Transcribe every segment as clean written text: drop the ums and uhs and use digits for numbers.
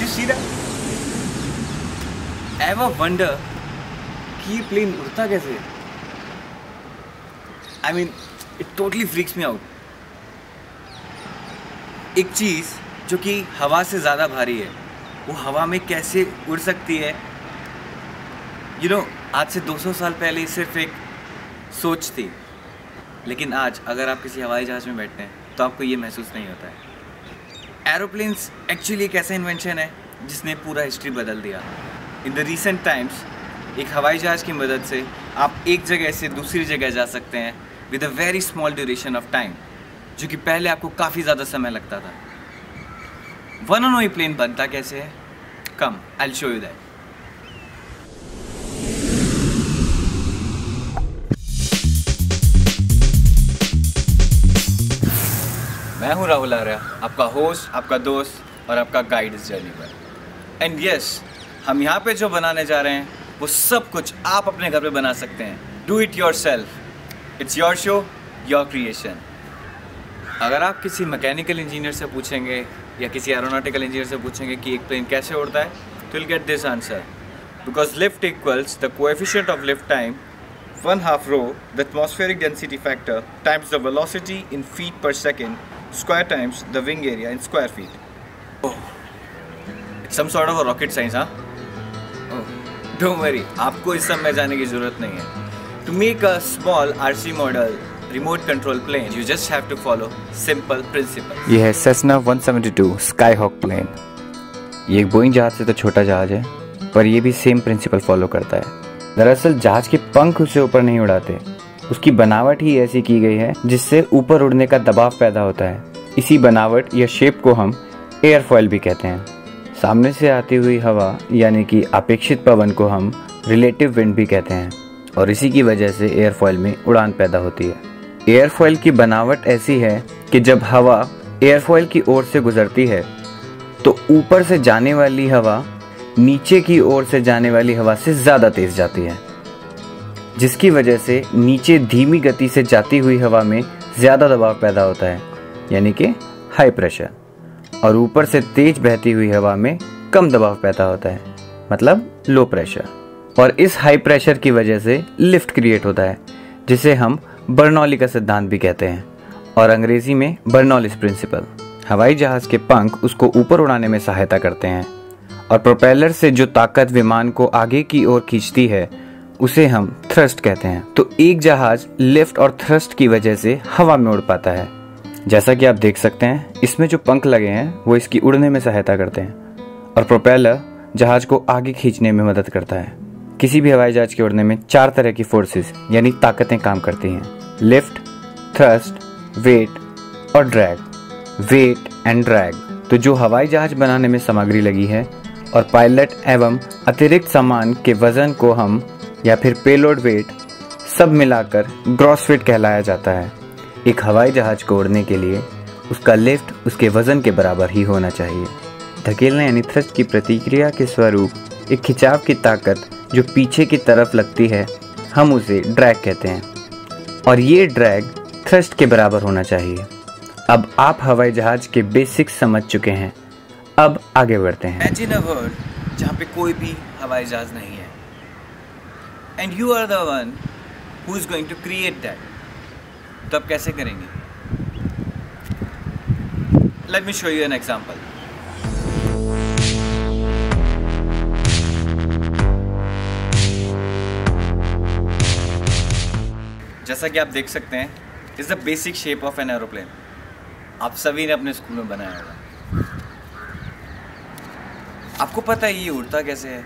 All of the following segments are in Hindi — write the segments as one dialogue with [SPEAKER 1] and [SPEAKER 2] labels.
[SPEAKER 1] you see that? Ever wonder कि ये प्लेन उड़ता कैसे? I mean, it totally freaks me out. एक चीज़ जो कि हवा से ज़्यादा भारी है, वो हवा में कैसे उड़ सकती है? You know, आज से 200 साल पहले ये सिर्फ एक सोच थी, लेकिन आज अगर आप किसी हवाई जहाज़ में बैठते हैं तो आपको ये महसूस नहीं होता है। एरोप्लेन्स एक्चुअली एक ऐसा इन्वेंशन है जिसने पूरा हिस्ट्री बदल दिया। इन द रिसेंट टाइम्स एक हवाई जहाज़ की मदद से आप एक जगह से दूसरी जगह जा सकते हैं with a very small duration of time, जो कि पहले आपको काफ़ी ज़्यादा समय लगता था। वन नो ये प्लेन बनता कैसे है? Come, I will show you that. मैं हूँ राहुल आर्या, आपका होस्ट, आपका दोस्त और आपका गाइड इस जर्नी पर। एंड यस, हम यहाँ पे जो बनाने जा रहे हैं वो सब कुछ आप अपने घर पे बना सकते हैं। Do it your self, it's your show, your creation. अगर आप किसी मैकेनिकल इंजीनियर से पूछेंगे या किसी एरोनॉटिकल इंजीनियर से पूछेंगे कि एक प्लेन कैसे उड़ता है, तो will get this answer, because lift equals the coefficient of lift time 1/2 rho the atmospheric density factor times the velocity in feet per second square times the wing area in square feet. Oh, it's some sort of a rocket science, huh? Oh, don't worry, आपको इस सब में जाने की ज़रूरत नहीं है। To make a small RC model remote control plane, you just have to follow simple principles.
[SPEAKER 2] ये है सेस्ना 172 स्काईहॉक प्लेन। ये एक बोइंग जहाज से तो छोटा जहाज है, पर ये भी सेम प्रिंसिपल फॉलो करता है। दरअसल जहाज के पंख उसे ऊपर नहीं उड़ाते, उसकी बनावट ही ऐसी की गई है जिससे ऊपर उड़ने का दबाव पैदा होता है। इसी बनावट या शेप को हम एयरफॉयल भी कहते हैं। सामने से आती हुई हवा यानी कि अपेक्षित पवन को हम रिलेटिव विंड भी कहते हैं, और इसी की वजह से एयरफॉयल में उड़ान पैदा होती है। एयरफॉयल की बनावट ऐसी है कि जब हवा एयरफॉयल की ओर से गुजरती है तो ऊपर से जाने वाली हवा नीचे की ओर से जाने वाली हवा से ज़्यादा तेज जाती है, जिसकी वजह से नीचे धीमी गति से जाती हुई हवा में ज़्यादा दबाव पैदा होता है, यानी कि हाई प्रेशर, और ऊपर से तेज बहती हुई हवा में कम दबाव पैदा होता है, मतलब लो प्रेशर। और इस हाई प्रेशर की वजह से लिफ्ट क्रिएट होता है, जिसे हम बर्नौली का सिद्धांत भी कहते हैं, और अंग्रेजी में बर्नौलिस प्रिंसिपल। हवाई जहाज़ के पंख उसको ऊपर उड़ाने में सहायता करते हैं, और प्रोपेलर से जो ताकत विमान को आगे की ओर खींचती है उसे हम थ्रस्ट कहते हैं। तो एक जहाज लिफ्ट और थ्रस्ट की वजह से हवा में उड़ पाता है। जैसा कि आप देख सकते हैं, इसमें जो पंख लगे हैं वो इसकी उड़ने में सहायता करते हैं, और प्रोपेलर जहाज को आगे खींचने में मदद करता है। किसी भी हवाई जहाज के उड़ने में 4 तरह की फोर्सेस यानी ताकतें काम करती हैं: लिफ्ट, थ्रस्ट, वेट और ड्रैग। वेट एंड ड्रैग तो जो हवाई जहाज बनाने में सामग्री लगी है, और पायलट एवं अतिरिक्त सामान के वजन को हम या फिर पेलोड वेट सब मिलाकर ग्रॉस वेट कहलाया जाता है। एक हवाई जहाज को उड़ने के लिए उसका लिफ्ट उसके वजन के बराबर ही होना चाहिए। धकेलने यानी थ्रस्ट की प्रतिक्रिया के स्वरूप एक खिंचाव की ताकत जो पीछे की तरफ लगती है, हम उसे ड्रैग कहते हैं, और ये ड्रैग थ्रस्ट के बराबर होना चाहिए। अब आप हवाई जहाज के बेसिक्स समझ चुके हैं, अब आगे बढ़ते हैं।
[SPEAKER 1] Imagine a world जहाँ पे कोई भी हवाई जहाज नहीं है, and you are the one who is going to create that. तो आप कैसे करेंगे? Let me show you an example. जैसा कि आप देख सकते हैं, is the basic shape of an aeroplane. आप सभी ने अपने स्कूल में बनाया होगा। आपको पता है ये उड़ता कैसे है?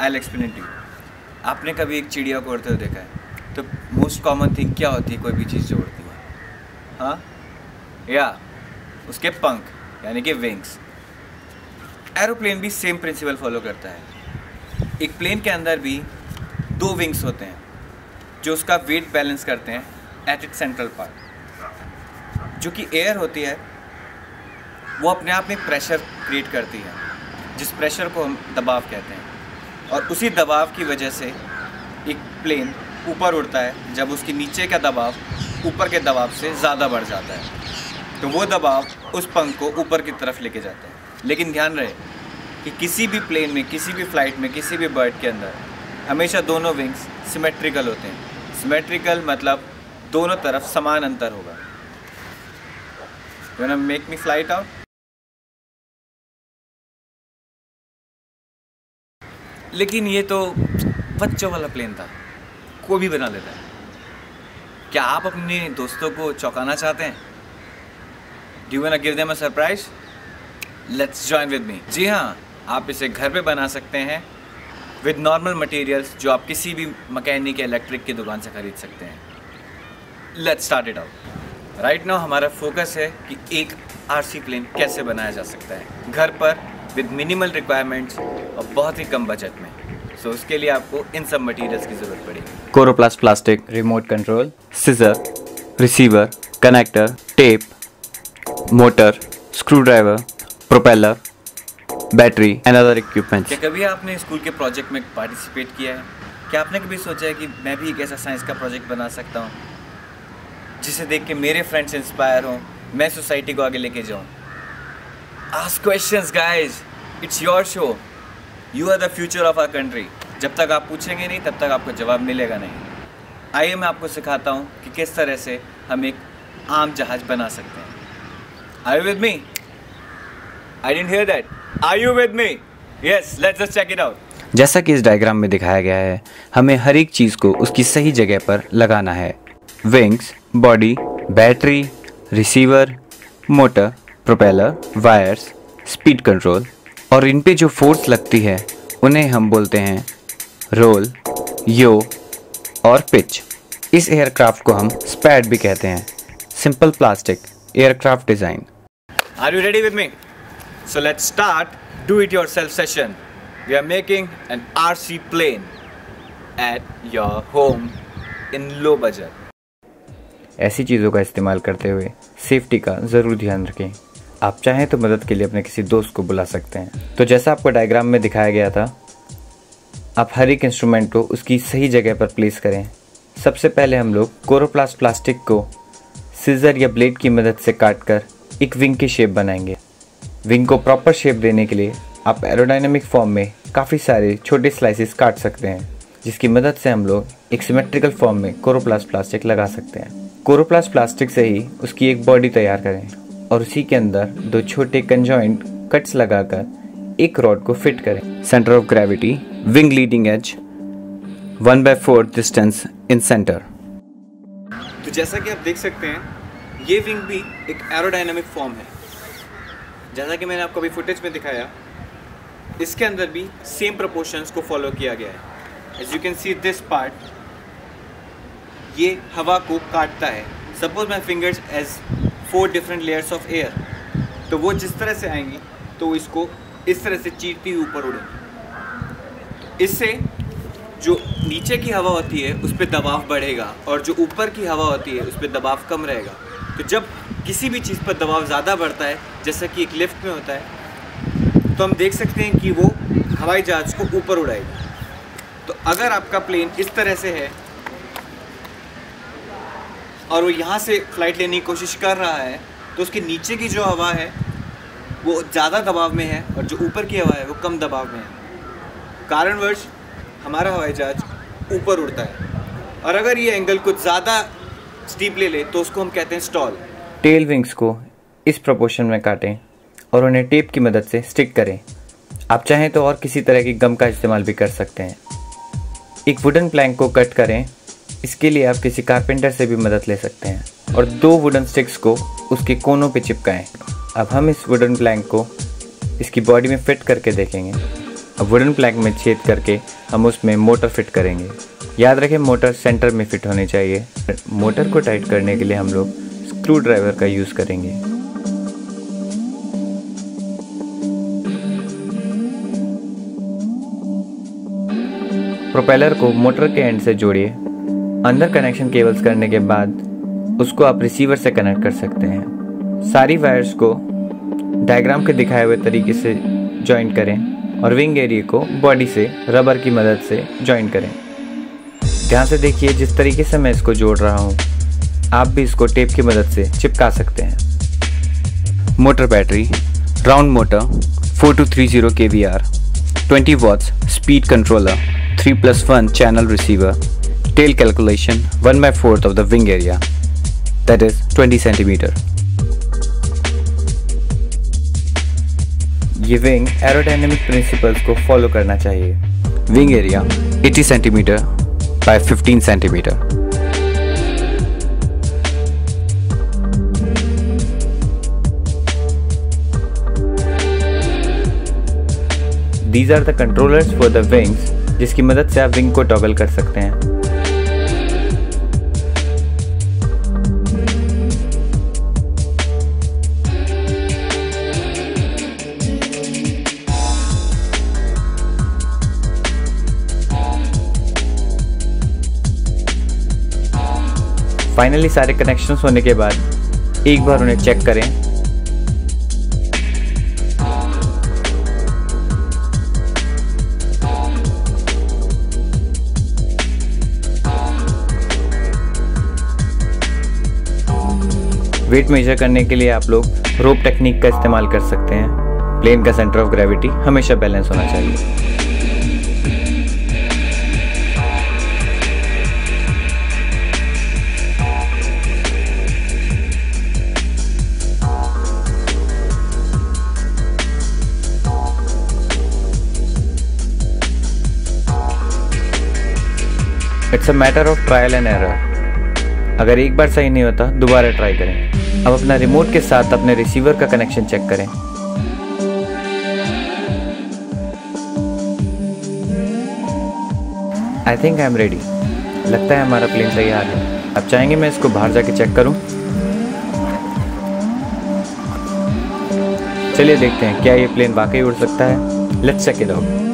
[SPEAKER 1] I will explain to you. आपने कभी एक चिड़िया को उड़ते हुए देखा है? तो मोस्ट कॉमन थिंग क्या होती है कोई भी चीज़ जो उड़ती है? हाँ, या उसके पंख यानी कि विंग्स। एरोप्लेन भी सेम प्रिंसिपल फॉलो करता है। एक प्लेन के अंदर भी 2 विंग्स होते हैं जो उसका वेट बैलेंस करते हैं एट इट सेंट्रल पार्ट। जो कि एयर होती है वो अपने आप में प्रेशर क्रिएट करती है, जिस प्रेशर को हम दबाव कहते हैं, और उसी दबाव की वजह से एक प्लेन ऊपर उड़ता है जब उसके नीचे का दबाव ऊपर के दबाव से ज़्यादा बढ़ जाता है। तो वो दबाव उस पंख को ऊपर की तरफ लेके जाता है। लेकिन ध्यान रहे कि किसी भी प्लेन में, किसी भी फ्लाइट में, किसी भी बर्ड के अंदर हमेशा दोनों विंग्स सिमेट्रिकल होते हैं। सिमेट्रिकल मतलब दोनों तरफ समान अंतर होगा। You wanna make me fly it out? लेकिन ये तो बच्चों वाला प्लेन था, कोई भी बना लेता है। क्या आप अपने दोस्तों को चौंकाना चाहते हैं? Do you wanna give them a surprise? Let's join with me. जी हाँ, आप इसे घर पे बना सकते हैं विद नॉर्मल मटेरियल्स जो आप किसी भी मैकेनिक या इलेक्ट्रिक की दुकान से खरीद सकते हैं। Let's start it out. Right now हमारा फोकस है कि एक आरसी प्लेन कैसे बनाया जा सकता है घर पर विद मिनिमल रिक्वायरमेंट्स और बहुत ही कम बजट में। सो उसके लिए आपको इन सब मटेरियल्स की ज़रूरत पड़ेगी।
[SPEAKER 2] Coroplast plastic, remote control, scissor, receiver, connector, tape, motor, screw driver, propeller, battery and other equipments.
[SPEAKER 1] क्या कभी आपने स्कूल के प्रोजेक्ट में पार्टिसिपेट किया है? क्या आपने कभी सोचा है कि मैं भी एक ऐसा साइंस का प्रोजेक्ट बना सकता हूँ जिसे देख के मेरे फ्रेंड्स इंस्पायर हों, मैं सोसाइटी को आगे लेके जाऊँ? Ask questions guys, it's your show, you are the future of our country. जब तक आप पूछेंगे नहीं तब तक आपको जवाब मिलेगा नहीं। आइए मैं आपको सिखाता हूँ कि किस तरह से हम एक आम जहाज बना सकते हैं। Are you with me? I didn't hear that. Are you with me? Yes, let's just check it out.
[SPEAKER 2] जैसा कि इस डायग्राम में दिखाया गया है, हमें हर एक चीज़ को उसकी सही जगह पर लगाना है। Wings, body, battery, receiver, motor, propeller, wires, speed control, और इन पे जो फोर्स लगती है उन्हें हम बोलते हैं रोल, यो और पिच। इस एयरक्राफ्ट को हम स्पैड भी कहते हैं, simple plastic aircraft design.
[SPEAKER 1] Are you ready with me? So let's start do-it-yourself session. We are making an RC plane at your home in low budget.
[SPEAKER 2] ऐसी चीज़ों का इस्तेमाल करते हुए सेफ्टी का ज़रूर ध्यान रखें। आप चाहें तो मदद के लिए अपने किसी दोस्त को बुला सकते हैं। तो जैसा आपको डायग्राम में दिखाया गया था, आप हर एक इंस्ट्रूमेंट को उसकी सही जगह पर प्लेस करें। सबसे पहले हम लोग कोरोप्लास्ट प्लास्टिक को सीजर या ब्लेड की मदद से काटकर एक विंग की शेप बनाएंगे। विंग को प्रॉपर शेप देने के लिए आप एरोडायनामिक फॉर्म में काफ़ी सारे छोटे स्लाइसेस काट सकते हैं, जिसकी मदद से हम लोग एक सिमेट्रिकल फॉर्म में कोरोप्लास्ट प्लास्टिक लगा सकते हैं। कोरोप्लास्ट प्लास्टिक से ही उसकी एक बॉडी तैयार करें और उसी के अंदर दो छोटे कंजॉइंट कट्स लगाकर एक रॉड को फिट करें। Centre of gravity, wing leading edge, 1/4 distance in centre.
[SPEAKER 1] तो जैसा कि आप देख सकते हैं, ये विंग भी एक एरोडायनामिक फॉर्म है। जैसा कि मैंने आपको अभी फुटेज में दिखाया, इसके अंदर भी सेम प्रोपोर्शंस को फॉलो किया गया है। As you can see this part, ये हवा को काटता है। Suppose my fingers as 4 different layers of air, तो वो जिस तरह से आएंगी तो इसको इस तरह से चीरती हुई ऊपर उड़ेंगी। इससे जो नीचे की हवा होती है उस पर दबाव बढ़ेगा और जो ऊपर की हवा होती है उस पर दबाव कम रहेगा। तो जब किसी भी चीज़ पर दबाव ज़्यादा बढ़ता है, जैसा कि एक लिफ्ट में होता है, तो हम देख सकते हैं कि वो हवाई जहाज़ को ऊपर उड़ाएगी। तो अगर आपका प्लेन इस तरह से है और वो यहाँ से फ्लाइट लेने की कोशिश कर रहा है, तो उसके नीचे की जो हवा है वो ज़्यादा दबाव में है और जो ऊपर की हवा है वो कम दबाव में है। कारणवश हमारा हवाई जहाज ऊपर उड़ता है। और अगर ये एंगल कुछ ज़्यादा स्टीप ले ले तो उसको हम कहते हैं स्टॉल।
[SPEAKER 2] टेल विंग्स को इस प्रोपोर्शन में काटें और उन्हें टेप की मदद से स्टिक करें। आप चाहें तो और किसी तरह की गम का इस्तेमाल भी कर सकते हैं। एक वुडन प्लैंक को कट करें। इसके लिए आप किसी कारपेंटर से भी मदद ले सकते हैं और 2 वुडन स्टिक्स को उसके कोनों पे चिपकाएं। अब हम इस वुडन प्लैंक को इसकी बॉडी में फिट करके देखेंगे। अब वुडन प्लैंक में छेद करके हम उसमें मोटर फिट करेंगे। याद रखें, मोटर सेंटर में फिट होनी चाहिए। मोटर को टाइट करने के लिए हम लोग स्क्रू ड्राइवर का यूज़ करेंगे। प्रोपेलर को मोटर के एंड से जोड़िए। अंदर कनेक्शन केबल्स करने के बाद उसको आप रिसीवर से कनेक्ट कर सकते हैं। सारी वायर्स को डायग्राम के दिखाए हुए तरीके से जॉइंट करें और विंग एरिया को बॉडी से रबर की मदद से जॉइंट करें। ध्यान से देखिए, जिस तरीके से मैं इसको जोड़ रहा हूँ, आप भी इसको टेप की मदद से चिपका सकते हैं। Motor battery, round motor, 4230 kVR, 20 watts speed controller, 3+1 channel receiver, tail calculation 1/4 of the wing area, that is 20 cm. ये विंग एरोडायनेमिक प्रिंसिपल्स को फॉलो करना चाहिए। Wing area 80 cm by 15 cm. These are the controllers for the wings, जिसकी मदद से आप विंग को टॉगल कर सकते हैं। फाइनली सारे कनेक्शंस होने के बाद एक बार उन्हें चेक करें। वेट मेजर करने के लिए आप लोग रोप टेक्निक का इस्तेमाल कर सकते हैं। प्लेन का सेंटर ऑफ ग्रेविटी हमेशा बैलेंस होना चाहिए। It's a matter of trial and error. अगर एक बार सही नहीं होता दोबारा ट्राई करें। अब अपना रिमोट के साथ अपने रिसीवर का कनेक्शन चेक करें। I think I am ready. लगता है हमारा प्लेन तैयार है। अब चाहेंगे मैं इसको बाहर जाके चेक करूं? चलिए देखते हैं क्या ये प्लेन वाकई उड़ सकता है। Let's check it out.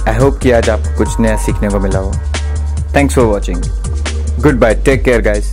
[SPEAKER 2] I hope कि आज आपको कुछ नया सीखने को मिला हो। Thanks for watching. Goodbye, take care guys.